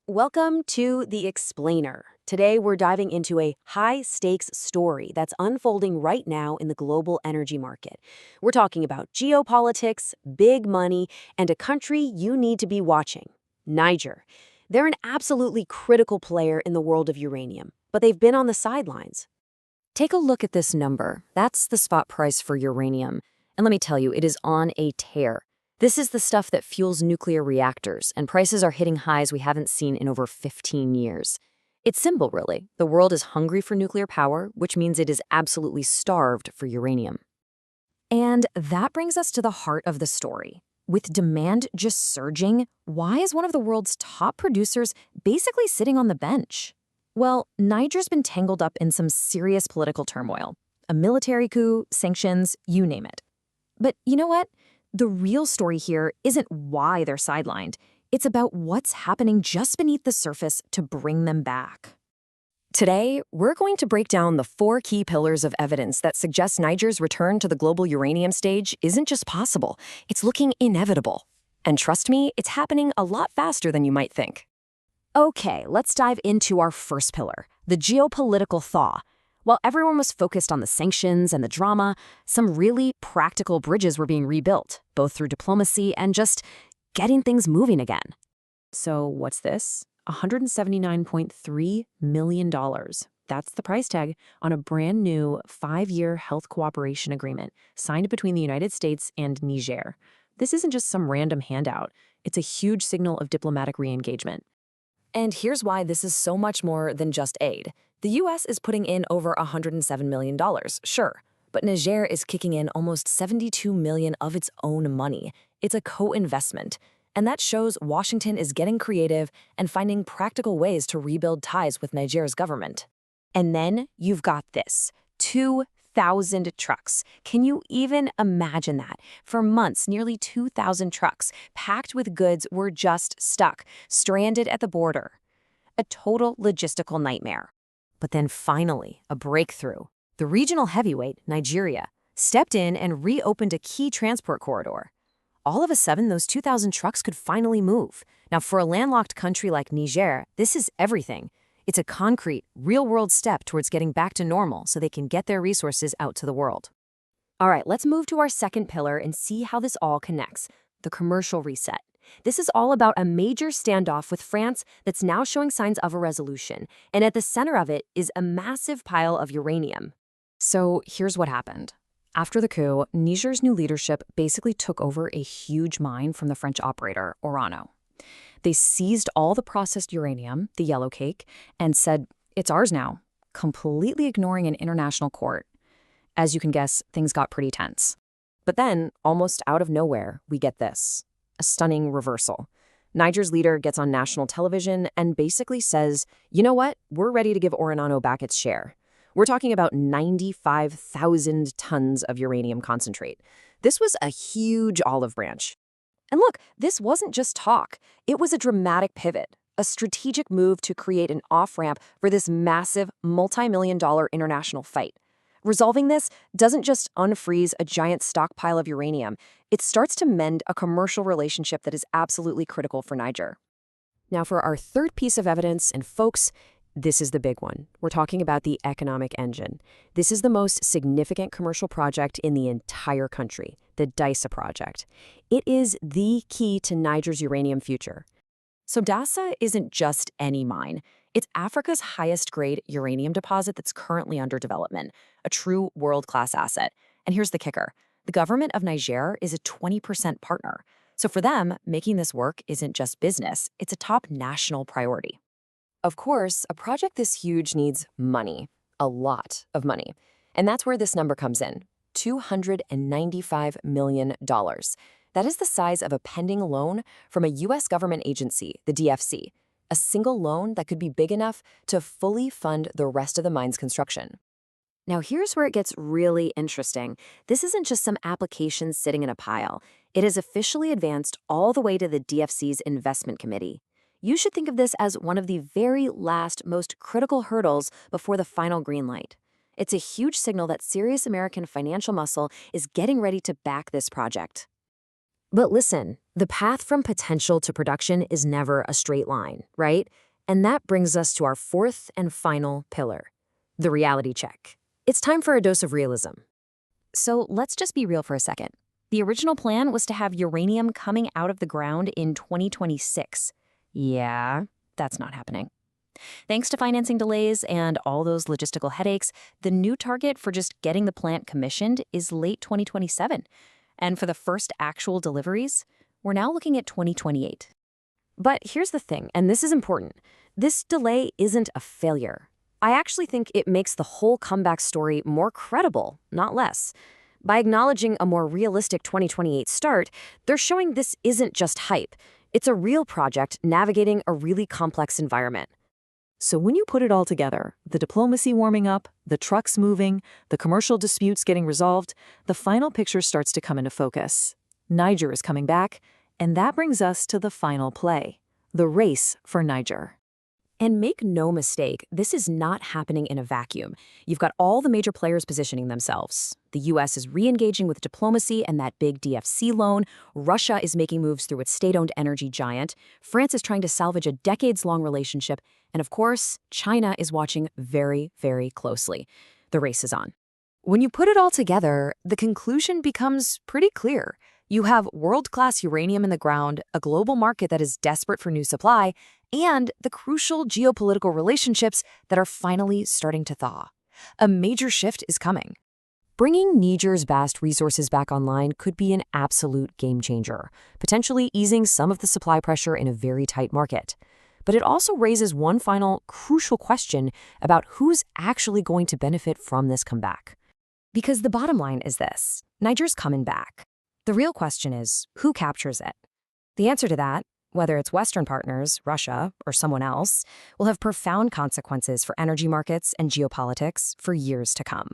Welcome to The Explainer. Today, we're diving into a high-stakes story that's unfolding right now in the global energy market. We're talking about geopolitics, big money, and a country you need to be watching, Niger. They're an absolutely critical player in the world of uranium, but they've been on the sidelines. Take a look at this number. That's the spot price for uranium. And let me tell you, it is on a tear. This is the stuff that fuels nuclear reactors, and prices are hitting highs we haven't seen in over 15 years. It's simple, really. The world is hungry for nuclear power, which means it is absolutely starved for uranium. And that brings us to the heart of the story. With demand just surging, why is one of the world's top producers basically sitting on the bench? Well, Niger's been tangled up in some serious political turmoil. A military coup, sanctions, you name it. But you know what? The real story here isn't why they're sidelined. It's about what's happening just beneath the surface to bring them back. Today, we're going to break down the 4 key pillars of evidence that suggest Niger's return to the global uranium stage isn't just possible, it's looking inevitable. And trust me, it's happening a lot faster than you might think. Okay, let's dive into our first pillar, the geopolitical thaw. While everyone was focused on the sanctions and the drama, some really practical bridges were being rebuilt, both through diplomacy and just getting things moving again. So what's this? $179.3 million. That's the price tag on a brand new 5-year health cooperation agreement signed between the United States and Niger. This isn't just some random handout. It's a huge signal of diplomatic re-engagement. And here's why this is so much more than just aid. The U.S. is putting in over $107 million, sure, but Niger is kicking in almost $72 million of its own money. It's a co-investment, and that shows Washington is getting creative and finding practical ways to rebuild ties with Niger's government. And then you've got this, 2,000 trucks. Can you even imagine that? For months, nearly 2,000 trucks packed with goods were just stuck, stranded at the border. A total logistical nightmare. But then finally, a breakthrough. The regional heavyweight, Nigeria, stepped in and reopened a key transport corridor. All of a sudden, those 2,000 trucks could finally move. Now, for a landlocked country like Niger, this is everything. It's a concrete, real-world step towards getting back to normal so they can get their resources out to the world. All right, let's move to our second pillar and see how this all connects, the commercial reset. This is all about a major standoff with France that's now showing signs of a resolution, and at the center of it is a massive pile of uranium. So here's what happened. After the coup, Niger's new leadership basically took over a huge mine from the French operator, Orano. They seized all the processed uranium, the yellowcake, and said, it's ours now, completely ignoring an international court. As you can guess, things got pretty tense. But then, almost out of nowhere, we get this. A stunning reversal. Niger's leader gets on national television and basically says, you know what, we're ready to give Orano back its share. We're talking about 95,000 tons of uranium concentrate. This was a huge olive branch. And look, this wasn't just talk. It was a dramatic pivot, a strategic move to create an off-ramp for this massive multi-million-dollar international fight. Resolving this doesn't just unfreeze a giant stockpile of uranium, it starts to mend a commercial relationship that is absolutely critical for Niger. Now for our third piece of evidence, and folks, this is the big one. We're talking about the economic engine. This is the most significant commercial project in the entire country, the Dasa Project. It is the key to Niger's uranium future. So Dasa isn't just any mine. It's Africa's highest-grade uranium deposit that's currently under development, a true world-class asset. And here's the kicker. The government of Niger is a 20% partner. So for them, making this work isn't just business, it's a top national priority. Of course, a project this huge needs money, a lot of money. And that's where this number comes in, $295 million. That is the size of a pending loan from a U.S. government agency, the DFC, a single loan that could be big enough to fully fund the rest of the mine's construction. Now here's where it gets really interesting. This isn't just some application sitting in a pile. It has officially advanced all the way to the DFC's investment committee. You should think of this as one of the very last, most critical hurdles before the final green light. It's a huge signal that serious American financial muscle is getting ready to back this project. But listen, the path from potential to production is never a straight line, right? And that brings us to our fourth and final pillar, the reality check. It's time for a dose of realism. So let's just be real for a second. The original plan was to have uranium coming out of the ground in 2026. Yeah, that's not happening. Thanks to financing delays and all those logistical headaches, the new target for just getting the plant commissioned is late 2027. And for the first actual deliveries, we're now looking at 2028. But here's the thing, and this is important. This delay isn't a failure. I actually think it makes the whole comeback story more credible, not less. By acknowledging a more realistic 2028 start, they're showing this isn't just hype. It's a real project navigating a really complex environment. So when you put it all together, the diplomacy warming up, the trucks moving, the commercial disputes getting resolved, the final picture starts to come into focus. Niger is coming back, and that brings us to the final play, the race for Niger. And make no mistake, this is not happening in a vacuum. You've got all the major players positioning themselves. The U.S. is re-engaging with diplomacy and that big DFC loan. Russia is making moves through its state-owned energy giant. France is trying to salvage a decades-long relationship. And of course, China is watching very, very closely. The race is on. When you put it all together, the conclusion becomes pretty clear. You have world-class uranium in the ground, a global market that is desperate for new supply, and the crucial geopolitical relationships that are finally starting to thaw. A major shift is coming. Bringing Niger's vast resources back online could be an absolute game changer, potentially easing some of the supply pressure in a very tight market. But it also raises one final crucial question about who's actually going to benefit from this comeback. Because the bottom line is this: Niger's coming back. The real question is, who captures it? The answer to that, whether it's Western partners, Russia, or someone else, will have profound consequences for energy markets and geopolitics for years to come.